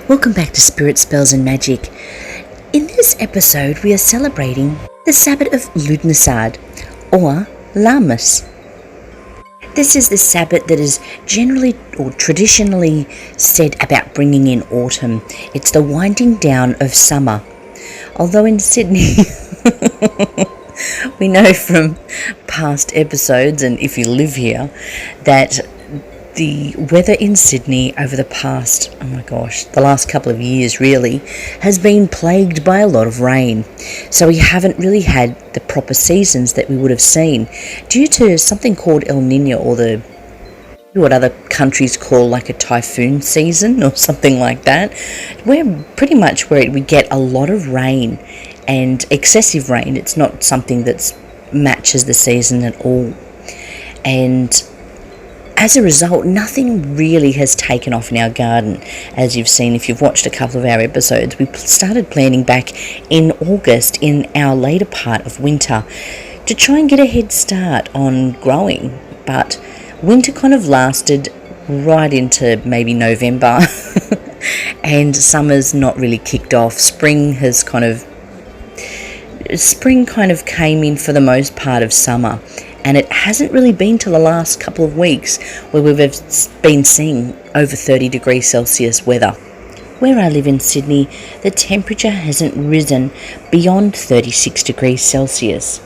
Welcome back to Spirit Spells and Magic. In this episode, we are celebrating the Sabbath of Lughnasadh, or Lammas. This is the Sabbath that is generally or traditionally said about bringing in autumn. It's the winding down of summer. Although in Sydney, we know from past episodes, and if you live here, that the weather in Sydney over the past, the last couple of years really, has been plagued by a lot of rain. So we haven't really had the proper seasons that we would have seen due to something called El Nino, or what other countries call like a typhoon season or something like that. We're pretty much where we get a lot of rain and excessive rain. It's not something that matches the season at all. And as a result, nothing really has taken off in our garden. As you've seen, if you've watched a couple of our episodes, we started planting back in August, in our later part of winter, to try and get a head start on growing. But winter kind of lasted right into maybe November, and summer's not really kicked off. Spring kind of came in for the most part of summer. And it hasn't really been till the last couple of weeks where we've been seeing over 30 degrees Celsius weather. Where I live in Sydney, the temperature hasn't risen beyond 36 degrees Celsius.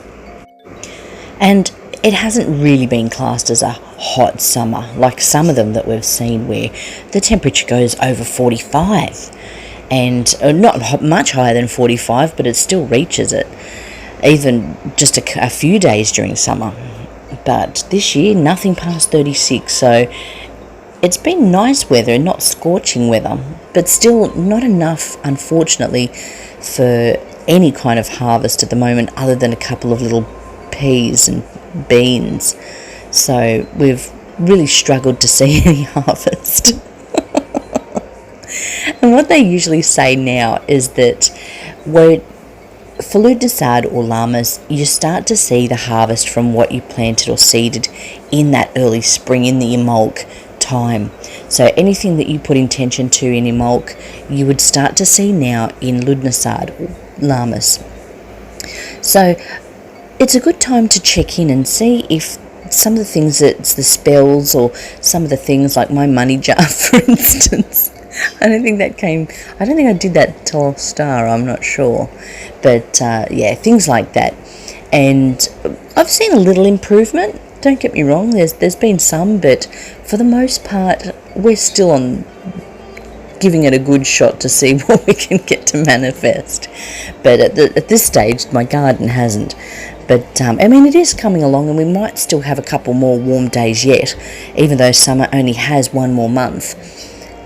And it hasn't really been classed as a hot summer, like some of them that we've seen where the temperature goes over 45. And not much higher than 45, but it still reaches it, even just a few days during summer. But this year, nothing past 36, so it's been nice weather, not scorching weather, but still not enough, unfortunately, for any kind of harvest at the moment, other than a couple of little peas and beans. So we've really struggled to see any harvest. And what they usually say now is that for Lughnasadh or Lammas, you start to see the harvest from what you planted or seeded in that early spring, in the Imulk time. So anything that you put intention to in Imulk, you would start to see now in Lughnasadh or Lammas. So it's a good time to check in and see if some of the things, it's the spells, or some of the things like my money jar, for instance. I don't think I did that till star, I'm not sure. But things like that. And I've seen a little improvement, don't get me wrong, there's been some, but for the most part, we're still on giving it a good shot to see what we can get to manifest. But at this stage, my garden hasn't. But, it is coming along, and we might still have a couple more warm days yet, even though summer only has one more month.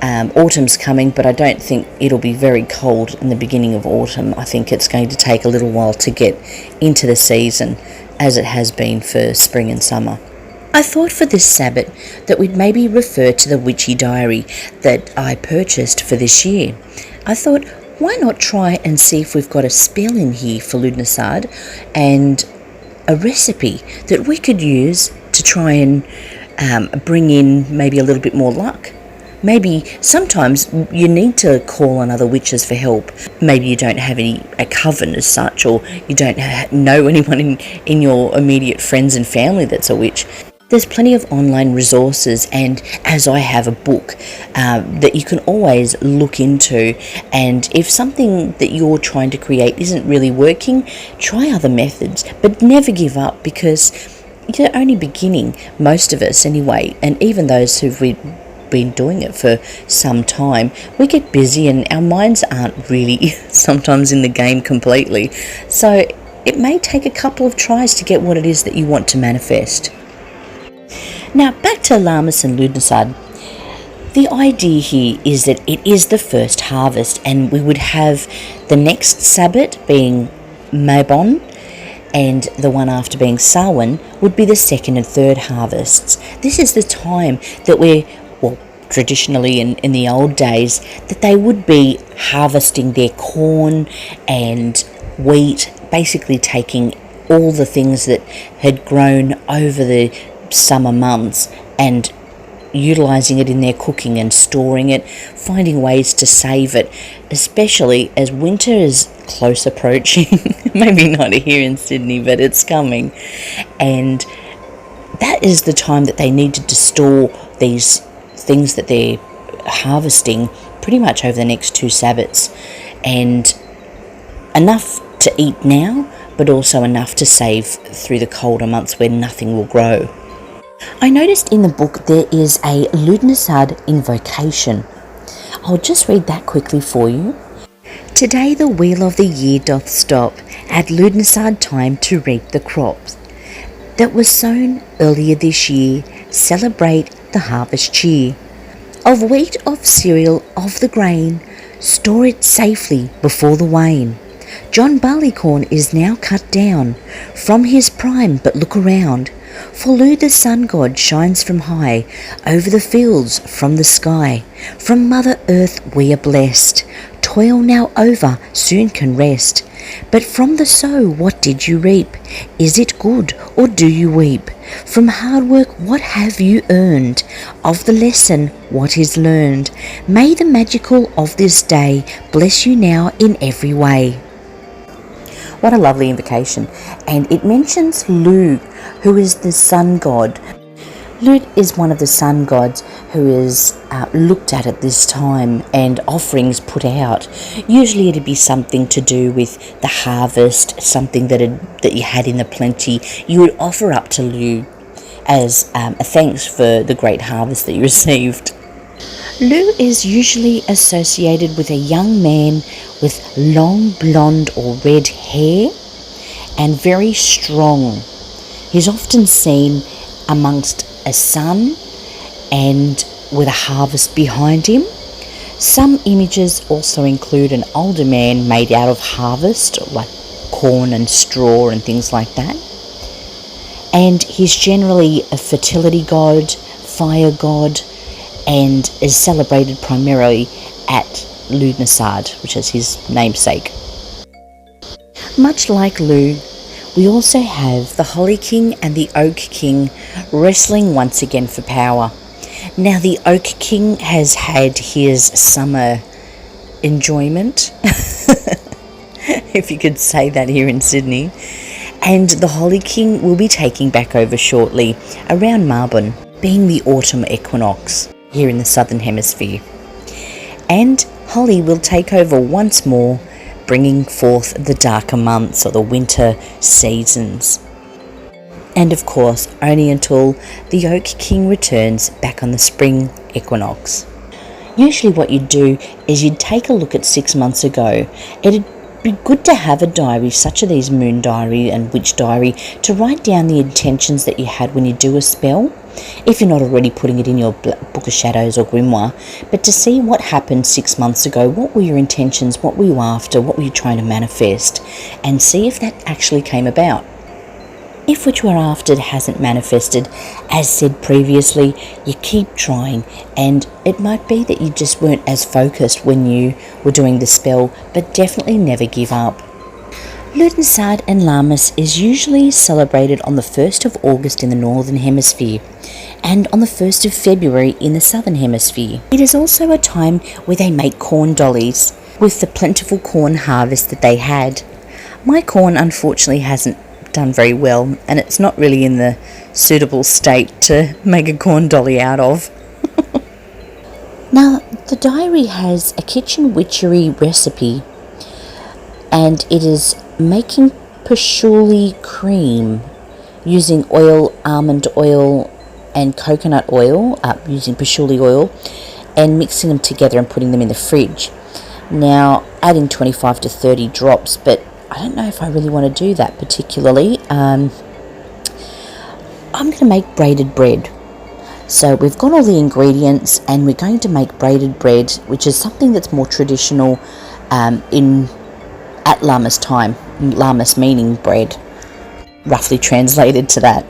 Autumn's coming, but I don't think it'll be very cold in the beginning of autumn. I think it's going to take a little while to get into the season, as it has been for spring and summer. I thought for this Sabbath that we'd maybe refer to the witchy diary that I purchased for this year. I thought, why not try and see if we've got a spell in here for Lughnasadh and a recipe that we could use to try and bring in maybe a little bit more luck. Maybe sometimes you need to call on other witches for help. Maybe you don't have a coven as such, or you don't know anyone in your immediate friends and family that's a witch. There's plenty of online resources, and as I have a book that you can always look into, and if something that you're trying to create isn't really working, try other methods, but never give up, because you're only beginning, most of us anyway, and even those who've been doing it for some time, we get busy and our minds aren't really sometimes in the game completely. So it may take a couple of tries to get what it is that you want to manifest. Now back to Lammas and Lughnasadh. The idea here is that it is the first harvest, and we would have the next Sabbath being Mabon, and the one after being Samhain would be the second and third harvests. This is the time that traditionally in the old days, that they would be harvesting their corn and wheat, basically taking all the things that had grown over the summer months and utilising it in their cooking and storing it, finding ways to save it, especially as winter is close approaching. Maybe not here in Sydney, but it's coming. And that is the time that they needed to store these things that they're harvesting pretty much over the next 2 Sabbats. And enough to eat now, but also enough to save through the colder months when nothing will grow. I noticed in the book there is a Lughnasadh invocation. I'll just read that quickly for you. Today the wheel of the year doth stop, at Lughnasadh time to reap the crops that was sown earlier this year. Celebrate the harvest cheer. Of wheat, of cereal, of the grain, store it safely before the wane. John Barleycorn is now cut down from his prime, but look around. For Lu the sun god shines from high, over the fields from the sky. From Mother Earth we are blessed. Toil now over, soon can rest. But from the sow what did you reap? Is it good, or do you weep? From hard work what have you earned? Of the lesson what is learned? May the magical of this day bless you now in every way. What a lovely invocation. And it mentions Lugh, who is the sun god. Lugh is one of the sun gods who is looked at this time, and offerings put out. Usually it'd be something to do with the harvest, something that you had in the plenty. You would offer up to Lugh as a thanks for the great harvest that you received. Lugh is usually associated with a young man with long blonde or red hair and very strong. He's often seen amongst a sun and with a harvest behind him. Some images also include an older man made out of harvest, like corn and straw and things like that. And he's generally a fertility god, fire god, and is celebrated primarily at Lughnasadh, which is his namesake. Much like Lugh, we also have the Holly King and the Oak King wrestling once again for power. Now the Oak King has had his summer enjoyment, if you could say that here in Sydney, and the Holly King will be taking back over shortly around Marbon, being the autumn equinox here in the southern hemisphere. And Holly will take over once more, bringing forth the darker months or the winter seasons. And of course, only until the Oak King returns back on the spring equinox. Usually what you'd do is you'd take a look at 6 months ago. It'd be good to have a diary such as these moon diary and witch diary to write down the intentions that you had when you do a spell, if you're not already putting it in your Book of Shadows or grimoire, but to see what happened 6 months ago. What were your intentions? What were you after? What were you trying to manifest? And see if that actually came about. If what you are after hasn't manifested, as said previously, you keep trying, and it might be that you just weren't as focused when you were doing the spell, but definitely never give up. Lughnasadh and Lammas is usually celebrated on the 1st of August in the Northern Hemisphere and on the 1st of February in the Southern Hemisphere. It is also a time where they make corn dollies with the plentiful corn harvest that they had. My corn unfortunately hasn't done very well, and it's not really in the suitable state to make a corn dolly out of. Now, the diary has a kitchen witchery recipe, and it is making patchouli cream using oil, almond oil and coconut oil, using patchouli oil, and mixing them together and putting them in the fridge. Now, adding 25 to 30 drops, but I don't know if I really want to do that particularly. I'm going to make braided bread. So we've got all the ingredients, and we're going to make braided bread, which is something that's more traditional at Lammas time. Lammas meaning bread, roughly translated to that.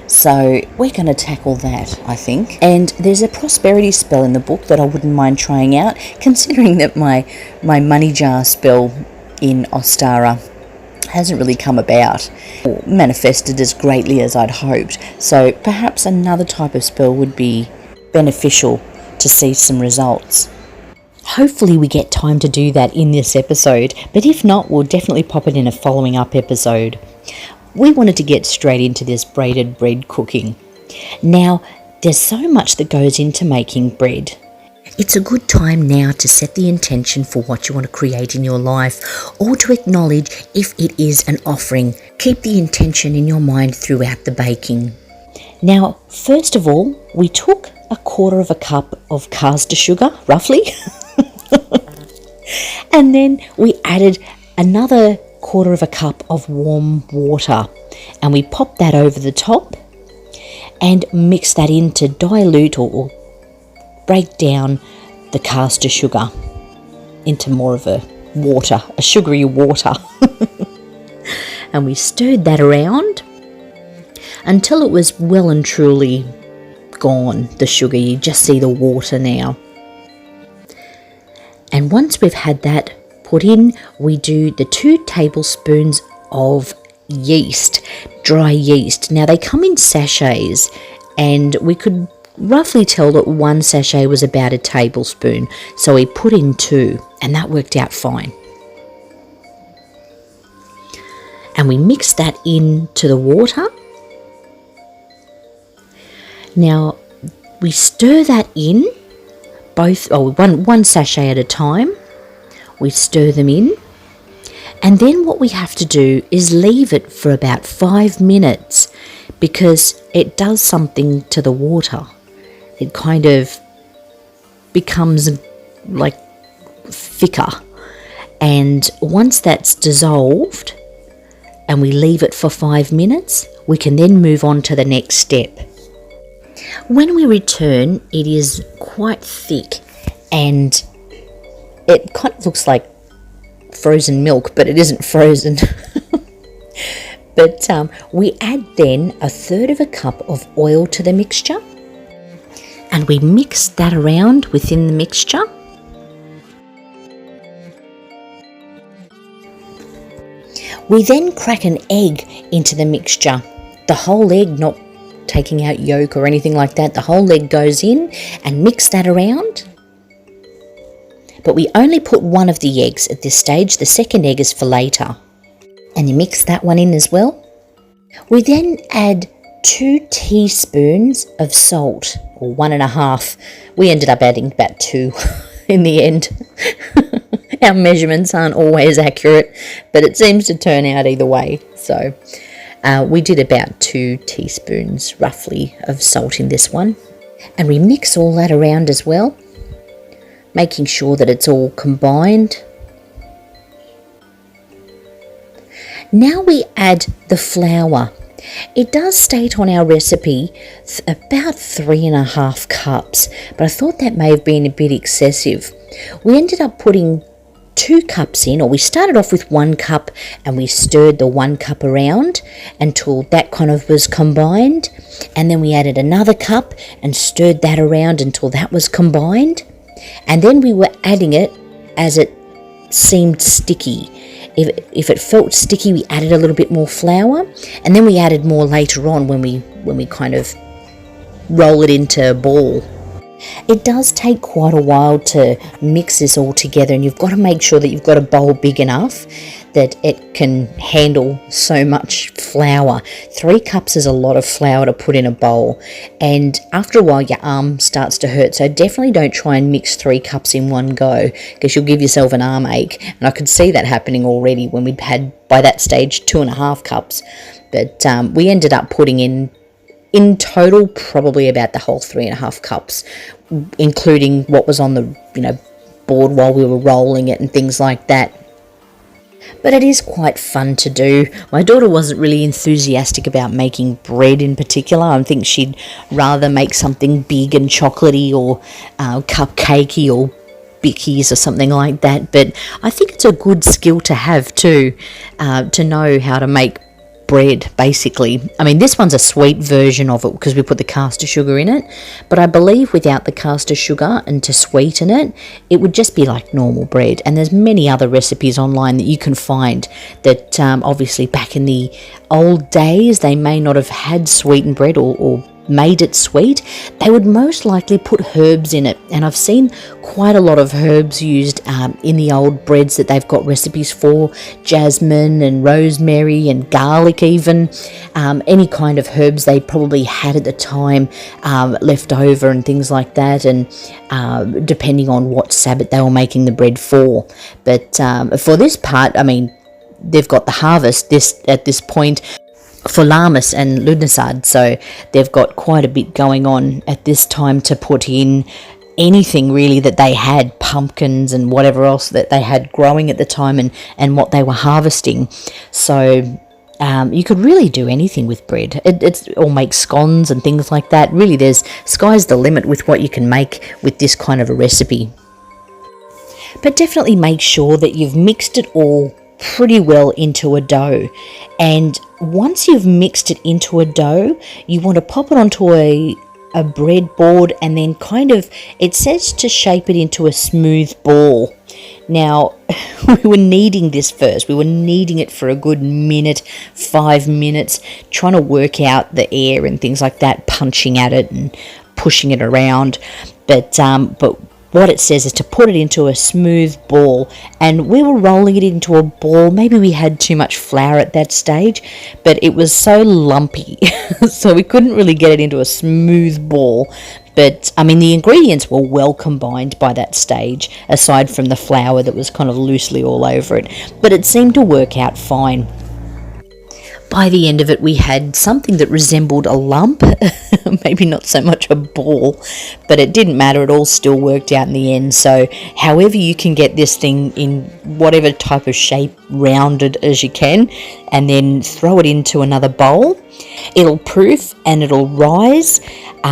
So we're going to tackle that, I think. And there's a prosperity spell in the book that I wouldn't mind trying out, considering that my money jar spell in Ostara hasn't really come about or manifested as greatly as I'd hoped. So perhaps another type of spell would be beneficial to see some results. Hopefully we get time to do that in this episode, but if not, we'll definitely pop it in a following up episode. We wanted to get straight into this braided bread cooking. Now, there's so much that goes into making bread. It's a good time now to set the intention for what you want to create in your life, or to acknowledge if it is an offering. Keep the intention in your mind throughout the baking. Now, first of all, we took 1/4 cup of caster sugar, roughly, and then we added another 1/4 cup of warm water, and we popped that over the top and mixed that in to dilute or break down the caster sugar into more of a sugary water. And we stirred that around until it was well and truly gone, the sugar. You just see the water now. And once we've had that put in, we do the 2 tablespoons of yeast, dry yeast. Now they come in sachets, and we could roughly tell that 1 sachet was about a tablespoon, so we put in 2, and that worked out fine. And we mix that into the water. Now we stir that in, one sachet at a time. We stir them in, and then what we have to do is leave it for about 5 minutes, because it does something to the water. It kind of becomes like thicker, and once that's dissolved and we leave it for 5 minutes, we can then move on to the next step. When we return, it is quite thick, and it kind of looks like frozen milk, but it isn't frozen. But we add then 1/3 cup of oil to the mixture, and we mix that around within the mixture. We then crack an egg into the mixture. The whole egg, not taking out yolk or anything like that. The whole egg goes in, and mix that around. But we only put 1 of the eggs at this stage. The second egg is for later. And you mix that one in as well. We then add 2 teaspoons of salt, or 1.5. We ended up adding about 2 in the end. Our measurements aren't always accurate, but it seems to turn out either way. So we did about 2 teaspoons roughly of salt in this one. And we mix all that around as well, making sure that it's all combined. Now we add the flour. It does state on our recipe about 3.5 cups, but I thought that may have been a bit excessive. We ended up putting 2 cups in, or we started off with 1 cup, and we stirred the 1 cup around until that kind of was combined, and then we added another cup and stirred that around until that was combined, and then we were adding it as it seemed sticky. If it felt sticky, we added a little bit more flour, and then we added more later on when we kind of roll it into a ball. It does take quite a while to mix this all together, and you've got to make sure that you've got a bowl big enough that it can handle so much flour. 3 cups is a lot of flour to put in a bowl, and after a while your arm starts to hurt, so definitely don't try and mix 3 cups in one go, because you'll give yourself an arm ache, and I could see that happening already when we'd had, by that stage, 2.5 cups. But we ended up putting in total probably about the whole 3.5 cups, including what was on the board while we were rolling it and things like that. But it is quite fun to do. My daughter wasn't really enthusiastic about making bread in particular. I think she'd rather make something big and chocolatey, or cupcakey, or bickies or something like that. But I think it's a good skill to have too, to know how to make bread, basically. I mean, this one's a sweet version of it because we put the caster sugar in it, but I believe without the caster sugar and to sweeten it, it would just be like normal bread. And there's many other recipes online that you can find that obviously back in the old days they may not have had sweetened bread or made it sweet, they would most likely put herbs in it. And I've seen quite a lot of herbs used in the old breads that they've got recipes for, jasmine and rosemary and garlic even, any kind of herbs they probably had at the time left over and things like that, and depending on what Sabbath they were making the bread for. But for this part, I mean, they've got the harvest at this point for Lammas and Lughnasadh, so they've got quite a bit going on at this time to put in anything really that they had, pumpkins and whatever else that they had growing at the time, and what they were harvesting. So you could really do anything with bread. Or make scones and things like that. Really, there's sky's the limit with what you can make with this kind of a recipe. But definitely make sure that you've mixed it all pretty well into a dough, and once you've mixed it into a dough, you want to pop it onto a breadboard, and then kind of, it says to shape it into a smooth ball. Now, we were kneading this first. We were kneading it for a good minute, 5 minutes, trying to work out the air and things like that, punching at it and pushing it around. But what it says is to put it into a smooth ball, and we were rolling it into a ball. Maybe we had too much flour at that stage, but it was so lumpy, so we couldn't really get it into a smooth ball. But, I mean, the ingredients were well combined by that stage, aside from the flour that was kind of loosely all over it. But it seemed to work out fine. By the end of it, we had something that resembled a lump, maybe not so much a ball, but it didn't matter. It all still worked out in the end. So however you can get this thing in whatever type of shape, rounded as you can, and then throw it into another bowl. It'll proof and it'll rise.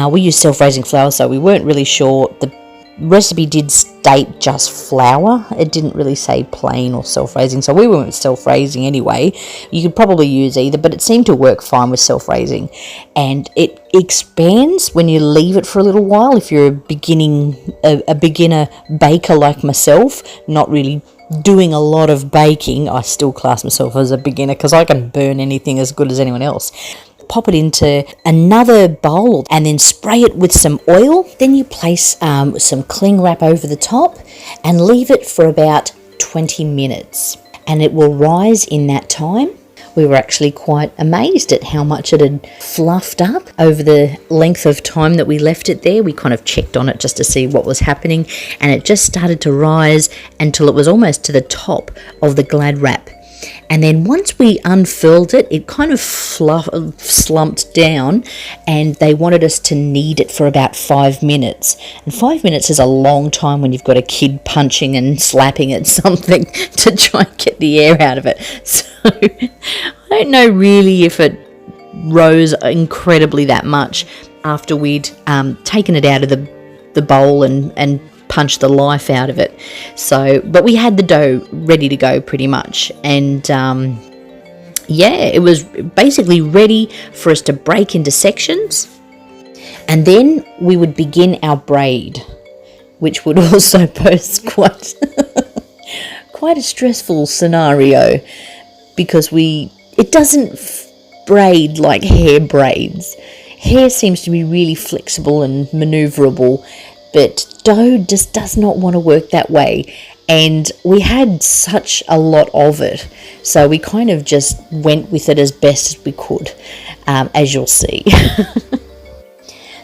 We use self-raising flour, so we weren't really sure. The recipe did state just flour. It didn't really say plain or self-raising, so we weren't self-raising anyway. You could probably use either, but it seemed to work fine with self-raising. And it expands when you leave it for a little while. If you're a beginner baker like myself, not really doing a lot of baking, I still class myself as a beginner because I can burn anything as good as anyone else. Pop it into another bowl and then spray it with some oil. Then you place some cling wrap over the top and leave it for about 20 minutes, and it will rise in that time. We were actually quite amazed at how much it had fluffed up over the length of time that we left it there. We kind of checked on it just to see what was happening, and it just started to rise until it was almost to the top of the glad wrap. And then once we unfurled it, it kind of slumped down, and they wanted us to knead it for about 5 minutes. And 5 minutes is a long time when you've got a kid punching and slapping at something to try and get the air out of it. So I don't know really if it rose incredibly that much after we'd taken it out of the bowl and punch the life out of it. So, but we had the dough ready to go pretty much, and it was basically ready for us to break into sections, and then we would begin our braid, which would also pose quite a stressful scenario, because it doesn't braid like hair braids. Hair seems to be really flexible and maneuverable, but dough just does not want to work that way, and we had such a lot of it, so we kind of just went with it as best as we could, as you'll see.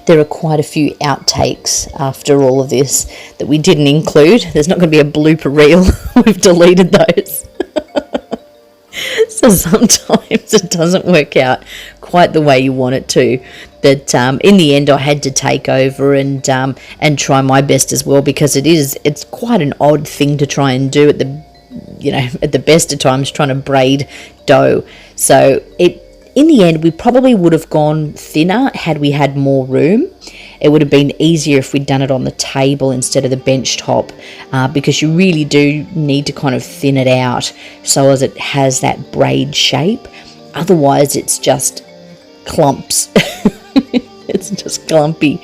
There are quite a few outtakes after all of this that we didn't include. There's not going to be a blooper reel. We've deleted those. So sometimes it doesn't work out quite the way you want it to. But in the end, I had to take over and try my best as well, because it's quite an odd thing to try and do at the best of times, trying to braid dough. So in the end, we probably would have gone thinner had we had more room. It would have been easier if we'd done it on the table instead of the bench top, because you really do need to kind of thin it out so as it has that braid shape. Otherwise, it's just clumps. It's just clumpy.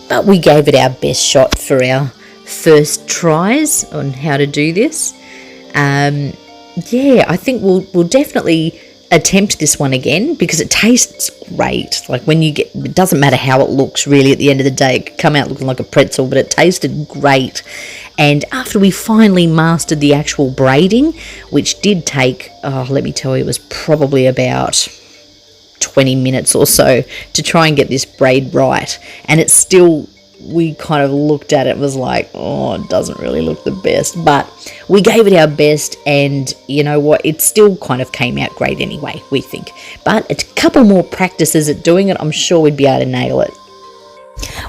But we gave it our best shot for our first tries on how to do this. I think we'll definitely attempt this one again because it tastes great. Like when you get, it doesn't matter how it looks really at the end of the day. It could come out looking like a pretzel, but it tasted great. And after we finally mastered the actual braiding, which did take, let me tell you, it was probably about 20 minutes or so to try and get this braid right. And it's still, we kind of looked at it and was like, oh, it doesn't really look the best. But we gave it our best, and you know what? It still kind of came out great anyway, we think. But a couple more practices at doing it, I'm sure we'd be able to nail it.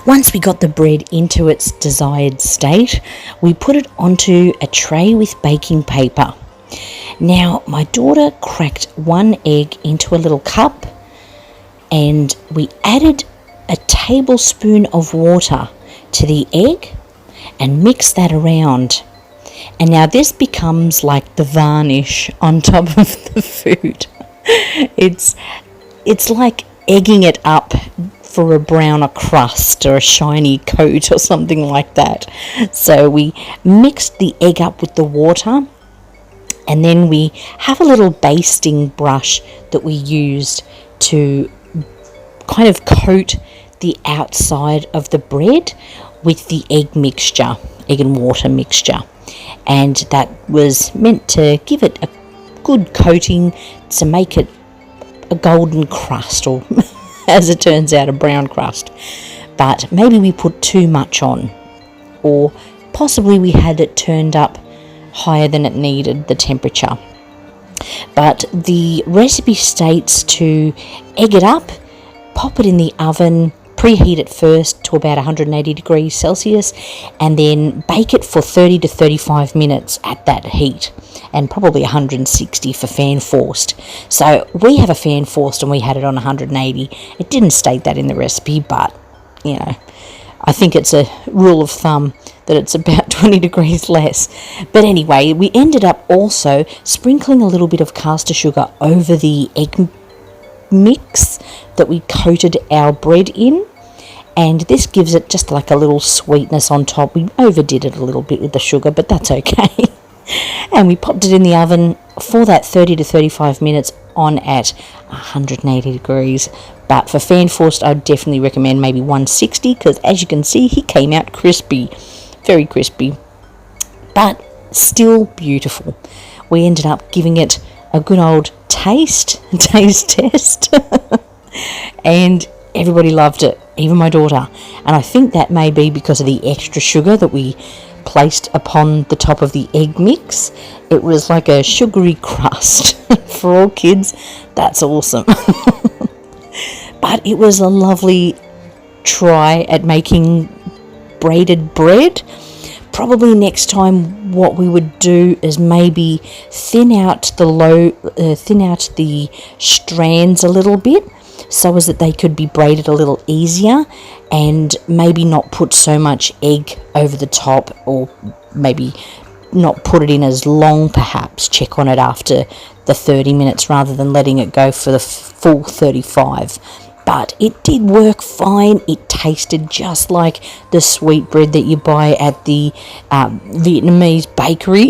Once we got the bread into its desired state, we put it onto a tray with baking paper. Now, my daughter cracked one egg into a little cup, and we added a tablespoon of water to the egg and mixed that around. And now this becomes like the varnish on top of the food. It's like egging it up for a browner crust or a shiny coat or something like that. So we mixed the egg up with the water, and then we have a little basting brush that we used to kind of coat the outside of the bread with the egg and water mixture. And that was meant to give it a good coating to make it a golden crust, or as it turns out, a brown crust. But maybe we put too much on, or possibly we had it turned up higher than it needed, the temperature. But the recipe states to egg it up, pop it in the oven, preheat it first to about 180 degrees Celsius, and then bake it for 30 to 35 minutes at that heat, and probably 160 for fan forced. So we have a fan forced and we had it on 180. It didn't state that in the recipe, but you know, I think it's a rule of thumb that it's about 20 degrees less. But anyway, we ended up also sprinkling a little bit of caster sugar over the egg mix that we coated our bread in, and this gives it just like a little sweetness on top. We overdid it a little bit with the sugar, but that's okay. And we popped it in the oven for that 30 to 35 minutes on at 180 degrees. But for fan forced, I'd definitely recommend maybe 160, because as you can see, he came out crispy, very crispy, but still beautiful. We ended up giving it a good old taste test, and everybody loved it, even my daughter. And I think that may be because of the extra sugar that we placed upon the top of the egg mix. It was like a sugary crust for all kids. That's awesome. But it was a lovely try at making braided bread. Probably next time what we would do is maybe thin out the strands a little bit, so as that they could be braided a little easier, and maybe not put so much egg over the top, or maybe not put it in as long, perhaps check on it after the 30 minutes rather than letting it go for the full 35. But it did work fine. It tasted just like the sweet bread that you buy at the Vietnamese bakery.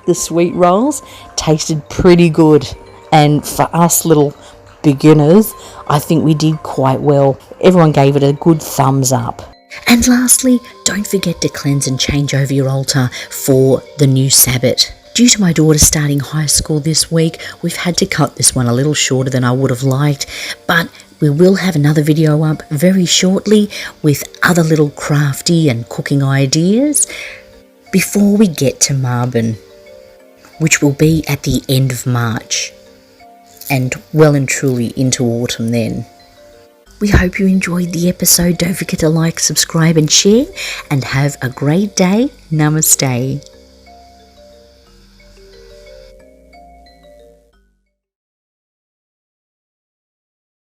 The sweet rolls tasted pretty good, and for us little beginners, I think we did quite well. Everyone gave it a good thumbs up. And lastly, don't forget to cleanse and change over your altar for the new Sabbath. Due to my daughter starting high school this week, we've had to cut this one a little shorter than I would have liked, but we will have another video up very shortly with other little crafty and cooking ideas before we get to Marbon, which will be at the end of March and well and truly into autumn then. We hope you enjoyed the episode. Don't forget to like, subscribe and share, and have a great day. Namaste.